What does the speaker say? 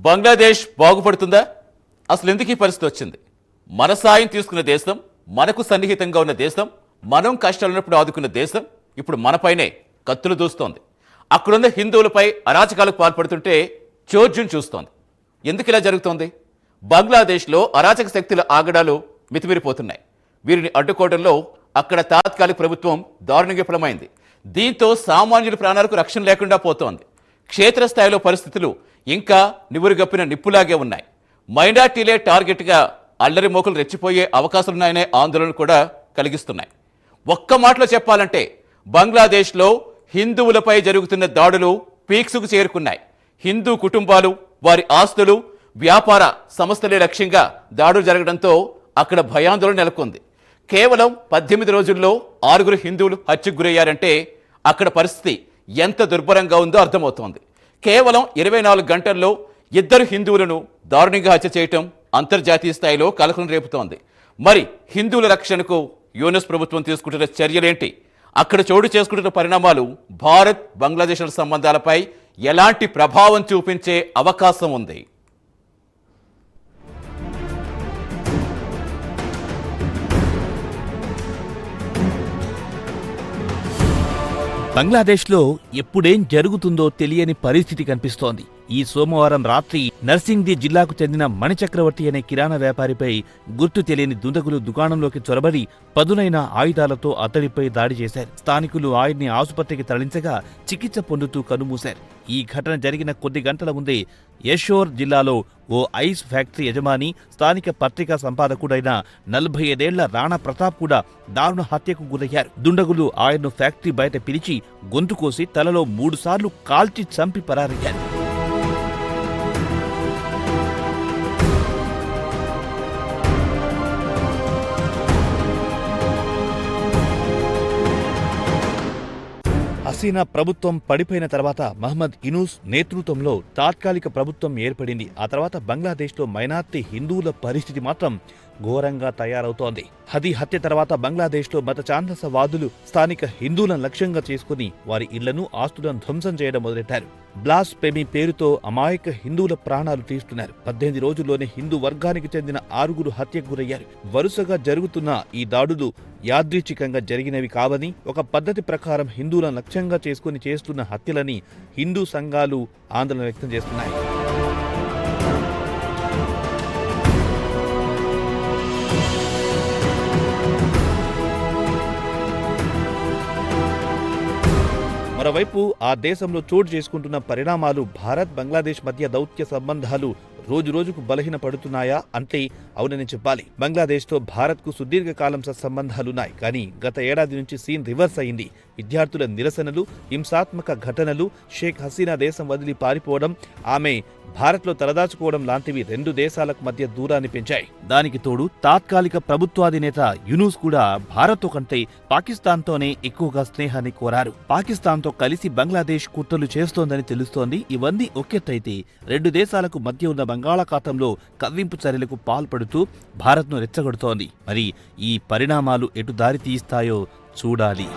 బంగ్లాదేశ్ బాగుపడుతుందా? అసలు ఎందుకు ఈ పరిస్థితి వచ్చింది? మన సాయం తీసుకున్న దేశం, మనకు సన్నిహితంగా ఉన్న దేశం, మనం కష్టాలున్నప్పుడు ఆదుకున్న దేశం ఇప్పుడు మనపైనే కత్తులు దూస్తోంది. అక్కడున్న హిందువులపై అరాచకాలకు పాల్పడుతుంటే చోద్యం చూస్తోంది. ఎందుకు ఇలా జరుగుతోంది? బంగ్లాదేశ్లో అరాచక శక్తుల ఆగడాలు మితిమీరిపోతున్నాయి. వీరిని అడ్డుకోవడంలో అక్కడ తాత్కాలిక ప్రభుత్వం దారుణంగా విఫలమైంది. దీంతో సామాన్యుల ప్రాణాలకు రక్షణ లేకుండా పోతోంది. క్షేత్రస్థాయిలో పరిస్థితులు ఇంకా నివురుగప్పిన నిప్పులాగే ఉన్నాయి. మైనార్టీలే టార్గెట్గా అల్లరి మోకలు రెచ్చిపోయే అవకాశాలున్నాయనే ఆందోళన కూడా కలిగిస్తున్నాయి. ఒక్క మాటలో చెప్పాలంటే బంగ్లాదేశ్లో హిందువులపై జరుగుతున్న దాడులు పీక్స్కు చేరుకున్నాయి. హిందూ కుటుంబాలు, వారి ఆస్తులు, వ్యాపార సంస్థలే లక్ష్యంగా దాడులు జరగడంతో అక్కడ భయాందోళన నెలకొంది. కేవలం 18 రోజుల్లో 6 హిందువులు హత్యకు గురయ్యారంటే అక్కడ పరిస్థితి ఎంత దుర్భరంగా ఉందో అర్థమవుతోంది. కేవలం 24 గంటల్లో 2 హిందువులను దారుణంగా హత్య చేయటం అంతర్జాతీయ స్థాయిలో కలకలం రేపుతోంది. మరి హిందువుల రక్షణకు యూఎస్ ప్రభుత్వం తీసుకుంటున్న చర్యలేంటి? అక్కడ చోటు చేసుకుంటున్న పరిణామాలు భారత్ బంగ్లాదేశ్ల సంబంధాలపై ఎలాంటి ప్రభావం చూపించే అవకాశం ఉంది? బంగ్లాదేశ్లో ఎప్పుడేం జరుగుతుందో తెలియని పరిస్థితి కనిపిస్తోంది. ఈ సోమవారం రాత్రి నర్సింగ్ది జిల్లాకు చెందిన మణిచక్రవర్తి అనే కిరాణా వ్యాపారిపై గుర్తు తెలియని దుండగులు దుకాణంలోకి చొరబడి పదునైన ఆయుధాలతో అతడిపై దాడి చేశారు. స్థానికులు ఆయన్ని ఆసుపత్రికి తరలించగా చికిత్స పొందుతూ కన్నుమూశారు. ఈ ఘటన జరిగిన కొద్ది గంటల ముందే యశోర్ జిల్లాలో ఓ ఐస్ ఫ్యాక్టరీ యజమాని, స్థానిక పత్రికా సంపాదకుడైన 45 ఏళ్ల రాణా ప్రతాప్ కూడా దారుణ హత్యకు గురయ్యారు. దుండగులు ఆయన్ను ఫ్యాక్టరీ బయట పిలిచి గొంతు కోసి తలలో 3 సార్లు కాల్చి చంపి పరారయ్యారు. హసీనా ప్రభుత్వం పడిపోయిన తర్వాత మహమ్మద్ యూనూస్ నేతృత్వంలో తాత్కాలిక ప్రభుత్వం ఏర్పడింది. ఆ తర్వాత బంగ్లాదేశ్లో మైనార్టీ హిందువుల పరిస్థితి మాత్రం ఘోరంగా తయారవుతోంది. హదీ హత్య తర్వాత బంగ్లాదేశ్లో మత ఛాందసవాదులు స్థానిక హిందువులను లక్ష్యంగా చేసుకుని వారి ఇళ్లను, ఆస్తులను ధ్వంసం చేయడం మొదలెట్టారు. బ్లాస్ఫెమీ పేరుతో అమాయక హిందువుల ప్రాణాలు తీస్తున్నారు. 18 రోజుల్లోనే హిందూ వర్గానికి చెందిన 6 హత్యకు గురయ్యారు. వరుసగా జరుగుతున్న ఈ దాడులు యాదృచ్ఛికంగా జరిగినవి కావని, ఒక పద్ధతి ప్రకారం హిందువులను లక్ష్యంగా చేసుకుని చేస్తున్న హత్యలని హిందూ సంఘాలు ఆందోళన వ్యక్తం చేస్తున్నాయి. మరోవైపు ఆ దేశంలో చోటు చేసుకుంటున్న పరిణామాలు భారత్ బంగ్లాదేశ్ మధ్య దౌత్య సంబంధాలు రోజురోజుకు బలహీనపడుతున్నాయా అంటే అవునని చెప్పాలి. బంగ్లాదేశ్తో భారత్కు సుదీర్ఘకాలం సత్సంబంధాలున్నాయి. కానీ గత ఏడాది నుంచి సీన్ రివర్స్ అయింది. విద్యార్థుల నిరసనలు, హింసాత్మక ఘటనలు, షేక్ హసీనా దేశం వదిలి పారిపోవడం, ఆమె భారత్లో తలదాచుకోవడం లాంటివి 2 దేశాలకు మధ్య దూరాన్ని పెంచాయి. దానికి తోడు తాత్కాలిక ప్రభుత్వాధినేత యూనూస్ కూడా భారత్తో కంటే పాకిస్తాన్తోనే ఎక్కువగా స్నేహాన్ని కోరారు. పాకిస్తాన్తో కలిసి బంగ్లాదేశ్ కుట్రలు చేస్తోందని తెలుస్తోంది. ఇవన్నీ ఒకెత్తైతే 2 దేశాలకు మధ్య ఉన్న బంగాళాఖాతంలో కవ్వింపు చర్యలకు పాల్పడుతూ భారత్ను రెచ్చగొడుతోంది. మరి ఈ పరిణామాలు ఎటు దారి తీస్తాయో చూడాలి.